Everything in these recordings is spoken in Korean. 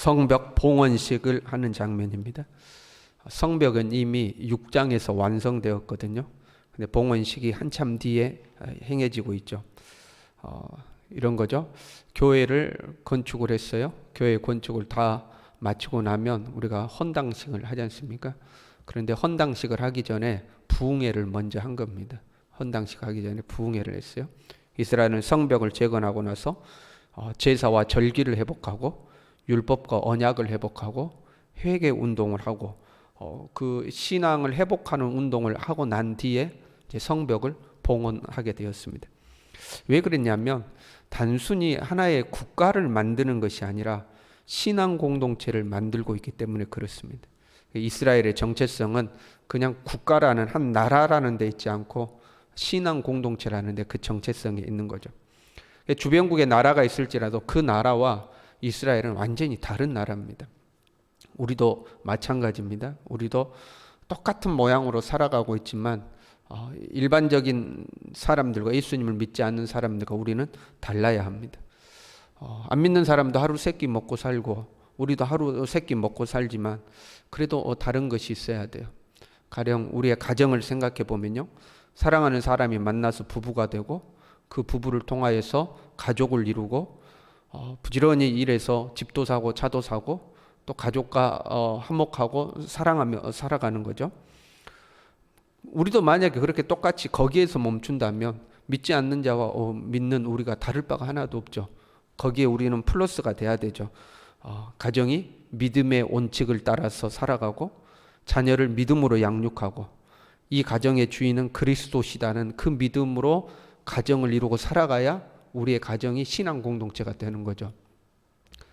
성벽 봉헌식을 하는 장면입니다. 성벽은 이미 6장에서 완성되었거든요. 근데 봉헌식이 한참 뒤에 행해지고 있죠. 이런 거죠. 교회를 건축을 했어요. 교회 건축을 다 마치고 나면 우리가 헌당식을 하지 않습니까? 그런데 헌당식을 하기 전에 부흥회를 먼저 한 겁니다. 헌당식 하기 전에 부흥회를 했어요. 이스라엘은 성벽을 재건하고 나서 제사와 절기를 회복하고 율법과 언약을 회복하고 회개 운동을 하고 그 신앙을 회복하는 운동을 하고 난 뒤에 이제 성벽을 봉헌하게 되었습니다. 왜 그랬냐면 단순히 하나의 국가를 만드는 것이 아니라 신앙 공동체를 만들고 있기 때문에 그렇습니다. 이스라엘의 정체성은 그냥 국가라는 한 나라라는 데 있지 않고 신앙 공동체라는 데 그 정체성이 있는 거죠. 주변국에 나라가 있을지라도 그 나라와 이스라엘은 완전히 다른 나라입니다. 우리도 마찬가지입니다. 우리도 똑같은 모양으로 살아가고 있지만 일반적인 사람들과 예수님을 믿지 않는 사람들과 우리는 달라야 합니다. 안 믿는 사람도 하루 세 끼 먹고 살고 우리도 하루 세 끼 먹고 살지만 그래도 다른 것이 있어야 돼요. 가령 우리의 가정을 생각해 보면요. 사랑하는 사람이 만나서 부부가 되고 그 부부를 통하여서 가족을 이루고 부지런히 일해서 집도 사고 차도 사고 또 가족과 화목하고 사랑하며 살아가는 거죠. 우리도 만약에 그렇게 똑같이 거기에서 멈춘다면 믿지 않는 자와 믿는 우리가 다를 바가 하나도 없죠. 거기에 우리는 플러스가 돼야 되죠. 가정이 믿음의 원칙을 따라서 살아가고 자녀를 믿음으로 양육하고 이 가정의 주인은 그리스도시다는 그 믿음으로 가정을 이루고 살아가야 우리의 가정이 신앙 공동체가 되는 거죠.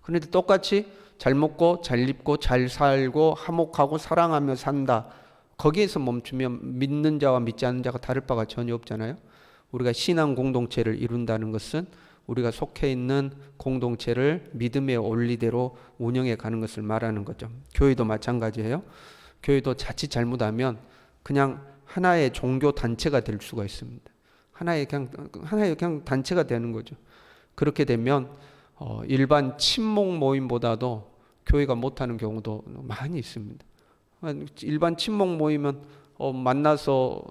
그런데 똑같이 잘 먹고 잘 입고 잘 살고 화목하고 사랑하며 산다. 거기에서 멈추면 믿는 자와 믿지 않는 자가 다를 바가 전혀 없잖아요. 우리가 신앙 공동체를 이룬다는 것은 우리가 속해 있는 공동체를 믿음의 원리대로 운영해 가는 것을 말하는 거죠. 교회도 마찬가지예요. 교회도 자칫 잘못하면 그냥 하나의 종교 단체가 될 수가 있습니다. 하나의 그냥 단체가 되는 거죠. 그렇게 되면 일반 친목 모임보다도 교회가 못하는 경우도 많이 있습니다. 일반 친목 모이면 만나서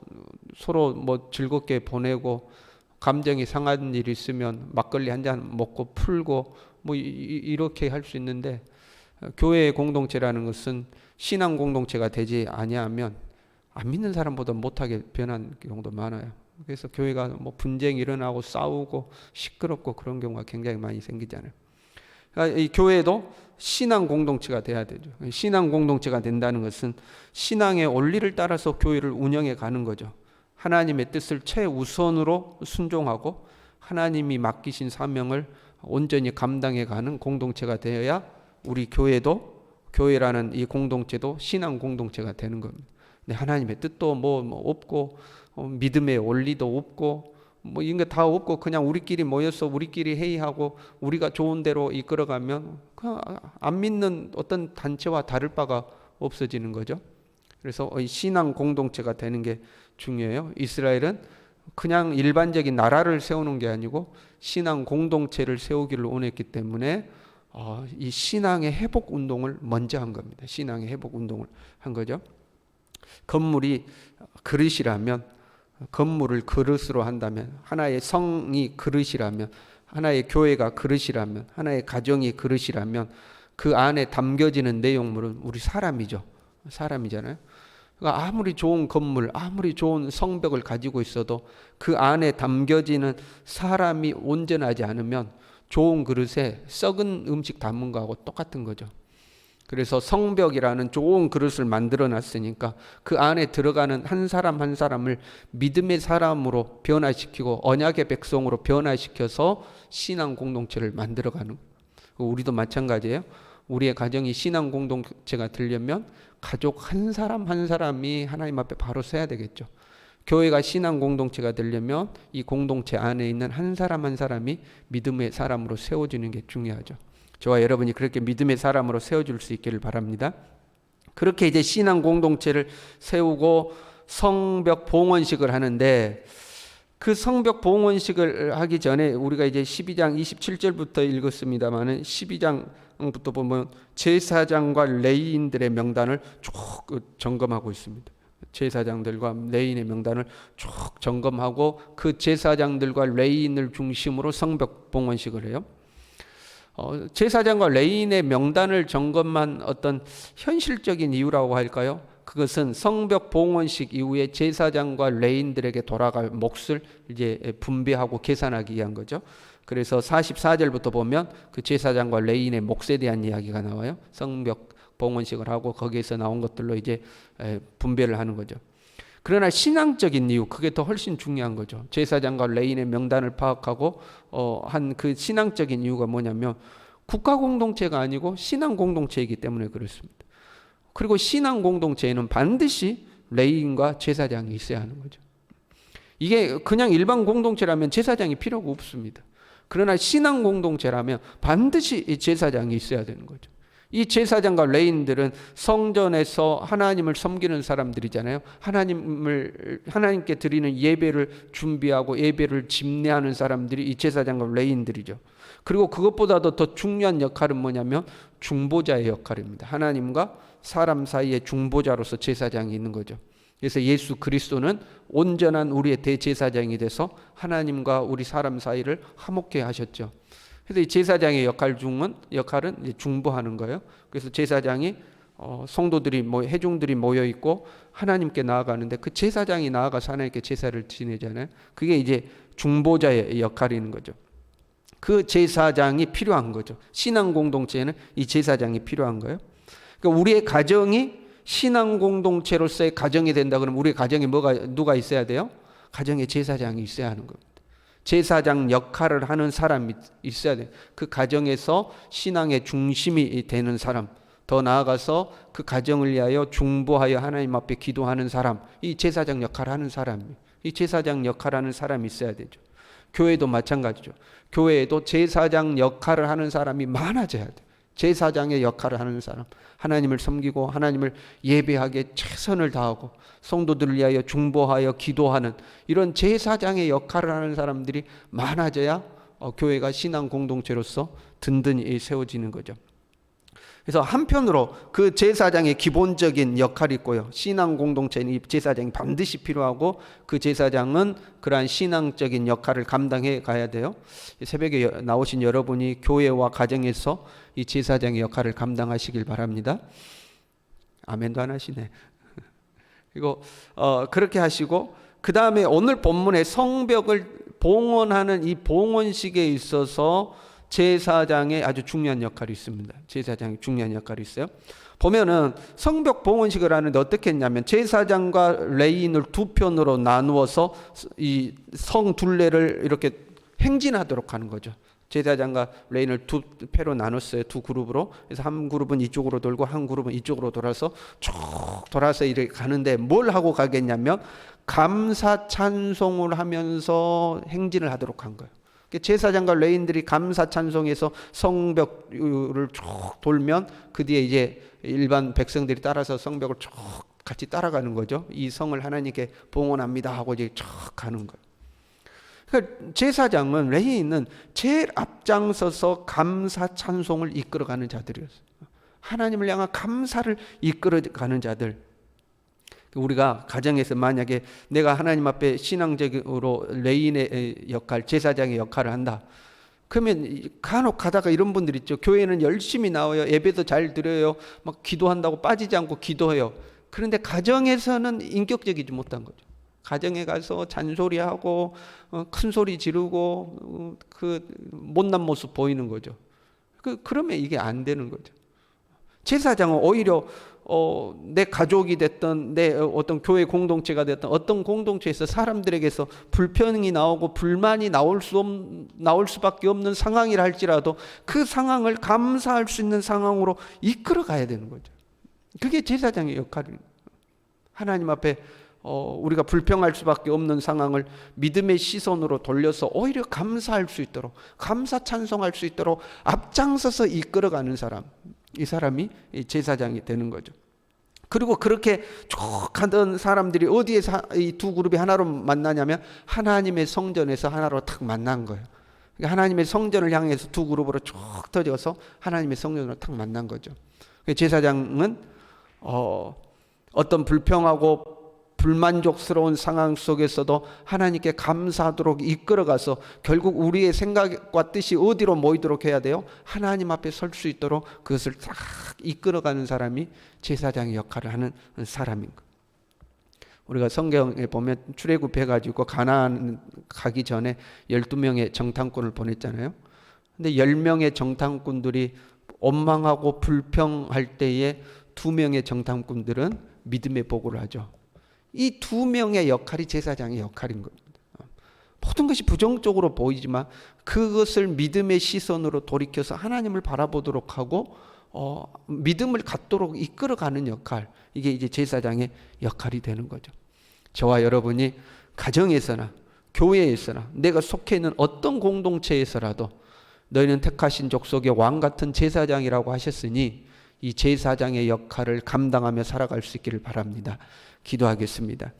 서로 뭐 즐겁게 보내고 감정이 상한 일이 있으면 막걸리 한 잔 먹고 풀고 뭐 이렇게 할 수 있는데 교회의 공동체라는 것은 신앙 공동체가 되지 아니하면 안 믿는 사람보다 못하게 변한 경우도 많아요. 그래서 교회가 뭐 분쟁이 일어나고 싸우고 시끄럽고 그런 경우가 굉장히 많이 생기잖아요. 그러니까 이 교회도 신앙 공동체가 돼야 되죠. 신앙 공동체가 된다는 것은 신앙의 원리를 따라서 교회를 운영해 가는 거죠. 하나님의 뜻을 최우선으로 순종하고 하나님이 맡기신 사명을 온전히 감당해 가는 공동체가 되어야 우리 교회라는 이 공동체도 신앙 공동체가 되는 겁니다. 근데 하나님의 뜻도 뭐 없고 믿음의 원리도 없고 뭐 이런 게 다 없고 그냥 우리끼리 모여서 우리끼리 회의하고 우리가 좋은 대로 이끌어가면 안 믿는 어떤 단체와 다를 바가 없어지는 거죠. 그래서 신앙 공동체가 되는 게 중요해요. 이스라엘은 그냥 일반적인 나라를 세우는 게 아니고 신앙 공동체를 세우기를 원했기 때문에 이 신앙의 회복 운동을 먼저 한 겁니다. 신앙의 회복 운동을 한 거죠. 건물이 그릇이라면 건물을 그릇으로 한다면 하나의 성이 그릇이라면 하나의 교회가 그릇이라면 하나의 가정이 그릇이라면 그 안에 담겨지는 내용물은 우리 사람이잖아요. 그러니까 아무리 좋은 건물 아무리 좋은 성벽을 가지고 있어도 그 안에 담겨지는 사람이 온전하지 않으면 좋은 그릇에 썩은 음식 담은 거하고 똑같은 거죠. 그래서 성벽이라는 좋은 그릇을 만들어 놨으니까 그 안에 들어가는 한 사람 한 사람을 믿음의 사람으로 변화시키고 언약의 백성으로 변화시켜서 신앙 공동체를 만들어가는 거예요. 우리도 마찬가지예요. 우리의 가정이 신앙 공동체가 되려면 가족 한 사람 한 사람이 하나님 앞에 바로 서야 되겠죠. 교회가 신앙 공동체가 되려면 이 공동체 안에 있는 한 사람 한 사람이 믿음의 사람으로 세워지는 게 중요하죠. 저와 여러분이 그렇게 믿음의 사람으로 세워줄 수 있기를 바랍니다. 그렇게 이제 신앙 공동체를 세우고 성벽 봉헌식을 하는데 그 성벽 봉헌식을 하기 전에 우리가 이제 12장 27절부터 읽었습니다만은 12장 부터 보면 제사장과 레위인들의 명단을 쭉 점검하고 있습니다. 제사장들과 레위인의 명단을 쭉 점검하고 그 제사장들과 레위인을 중심으로 성벽 봉헌식을 해요. 제사장과 레위인의 명단을 점검한 어떤 현실적인 이유라고 할까요? 그것은 성벽 봉헌식 이후에 제사장과 레위인들에게 돌아갈 몫을 이제 분배하고 계산하기 위한 거죠. 그래서 44절부터 보면 그 제사장과 레위인의 몫에 대한 이야기가 나와요. 성벽 봉헌식을 하고 거기에서 나온 것들로 이제 분배를 하는 거죠. 그러나 신앙적인 이유, 그게 더 훨씬 중요한 거죠. 제사장과 레위인의 명단을 파악하고 한 그 신앙적인 이유가 뭐냐면 국가 공동체가 아니고 신앙 공동체이기 때문에 그렇습니다. 그리고 신앙 공동체에는 반드시 레위인과 제사장이 있어야 하는 거죠. 이게 그냥 일반 공동체라면 제사장이 필요가 없습니다. 그러나 신앙 공동체라면 반드시 제사장이 있어야 되는 거죠. 이 제사장과 레위인들은 성전에서 하나님을 섬기는 사람들이잖아요. 하나님께 드리는 예배를 준비하고 예배를 집례하는 사람들이 이 제사장과 레위인들이죠. 그리고 그것보다도 더 중요한 역할은 뭐냐면 중보자의 역할입니다. 하나님과 사람 사이의 중보자로서 제사장이 있는 거죠. 그래서 예수 그리스도는 온전한 우리의 대제사장이 돼서 하나님과 우리 사람 사이를 화목케 하셨죠. 그래서 이 제사장의 역할은 이제 중보하는 거예요. 그래서 제사장이 성도들이 회중들이 모여 있고 하나님께 나아가는데 그 제사장이 나아가서 하나님께 제사를 지내잖아요. 그게 이제 중보자의 역할인 거죠. 그 제사장이 필요한 거죠. 신앙 공동체에는 이 제사장이 필요한 거예요. 그러니까 우리의 가정이 신앙 공동체로서의 가정이 된다 그러면 우리 가정에 누가 있어야 돼요? 가정에 제사장이 있어야 하는 겁니다. 제사장 역할을 하는 사람이 있어야 돼요. 그 가정에서 신앙의 중심이 되는 사람, 더 나아가서 그 가정을 위하여 중보하여 하나님 앞에 기도하는 사람, 이 제사장 역할을 하는 사람이에요. 이 제사장 역할을 하는 사람이 있어야 되죠. 교회도 마찬가지죠. 교회에도 제사장 역할을 하는 사람이 많아져야 돼요. 제사장의 역할을 하는 사람, 하나님을 섬기고 하나님을 예배하기에 최선을 다하고 성도들을 위하여 중보하여 기도하는 이런 제사장의 역할을 하는 사람들이 많아져야 교회가 신앙 공동체로서 든든히 세워지는 거죠. 그래서 한편으로 그 제사장의 기본적인 역할이 있고요. 신앙 공동체는 이 제사장이 반드시 필요하고 그 제사장은 그러한 신앙적인 역할을 감당해 가야 돼요. 새벽에 나오신 여러분이 교회와 가정에서 이 제사장의 역할을 감당하시길 바랍니다. 아멘도 안 하시네. 그리고 그렇게 하시고 그 다음에 오늘 본문의 성벽을 봉헌하는 이 봉헌식에 있어서 제사장의 아주 중요한 역할이 있습니다. 제사장의 중요한 역할이 있어요. 보면은 성벽 봉헌식을 하는데 어떻게 했냐면 제사장과 레위인을 두 편으로 나누어서 이 성 둘레를 이렇게 행진하도록 하는 거죠. 제사장과 레위인을 두 패로 나눴어요. 두 그룹으로. 그래서 한 그룹은 이쪽으로 돌고 한 그룹은 이쪽으로 돌아서 쭉 돌아서 이렇게 가는데 뭘 하고 가겠냐면 감사 찬송을 하면서 행진을 하도록 한 거예요. 제사장과 레위인들이 감사 찬송에서 성벽을 쭉 돌면 그 뒤에 이제 일반 백성들이 따라서 성벽을 쭉 같이 따라가는 거죠. 이 성을 하나님께 봉헌합니다 하고 이제 쭉 가는 거예요. 그러니까 제사장은 레위인은 제일 앞장서서 감사 찬송을 이끌어가는 자들이었어요. 하나님을 향한 감사를 이끌어가는 자들. 우리가 가정에서 만약에 내가 하나님 앞에 신앙적으로 레위인의 역할, 제사장의 역할을 한다. 그러면 간혹 가다가 이런 분들 있죠. 교회는 열심히 나와요. 예배도 잘 드려요. 막 기도한다고 빠지지 않고 기도해요. 그런데 가정에서는 인격적이지 못한 거죠. 가정에 가서 잔소리하고 큰 소리 지르고 그 못난 모습 보이는 거죠. 그러면 이게 안 되는 거죠. 제사장은 오히려 내 가족이 됐던 내 어떤 교회 공동체가 됐던 어떤 공동체에서 사람들에게서 불평이 나오고 불만이 나올 수밖에 없는 상황이라 할지라도 그 상황을 감사할 수 있는 상황으로 이끌어 가야 되는 거죠. 그게 제사장의 역할입니다. 하나님 앞에 우리가 불평할 수밖에 없는 상황을 믿음의 시선으로 돌려서 오히려 감사할 수 있도록 감사 찬송할 수 있도록 앞장서서 이끌어가는 사람, 이 사람이 제사장이 되는 거죠. 그리고 그렇게 쭉 가던 사람들이 어디에서 이 두 그룹이 하나로 만나냐면 하나님의 성전에서 하나로 탁 만난 거예요. 그러니까 하나님의 성전을 향해서 두 그룹으로 쭉 터져서 하나님의 성전으로 탁 만난 거죠. 제사장은 어떤 불평하고 불만족스러운 상황 속에서도 하나님께 감사하도록 이끌어가서 결국 우리의 생각과 뜻이 어디로 모이도록 해야 돼요? 하나님 앞에 설 수 있도록 그것을 딱 이끌어가는 사람이 제사장의 역할을 하는 사람인 거예요. 우리가 성경에 보면 출애굽해가지고 가나안 가기 전에 12명의 정탐꾼을 보냈잖아요. 근데 10명의 정탐꾼들이 원망하고 불평할 때에 2명의 정탐꾼들은 믿음의 보고를 하죠. 이 2명의 역할이 제사장의 역할인 겁니다. 모든 것이 부정적으로 보이지만 그것을 믿음의 시선으로 돌이켜서 하나님을 바라보도록 하고 믿음을 갖도록 이끌어가는 역할, 이게 이제 제사장의 역할이 되는 거죠. 저와 여러분이 가정에서나 교회에서나 내가 속해 있는 어떤 공동체에서라도 너희는 택하신 족속의 왕 같은 제사장이라고 하셨으니 이 제사장의 역할을 감당하며 살아갈 수 있기를 바랍니다. 기도하겠습니다.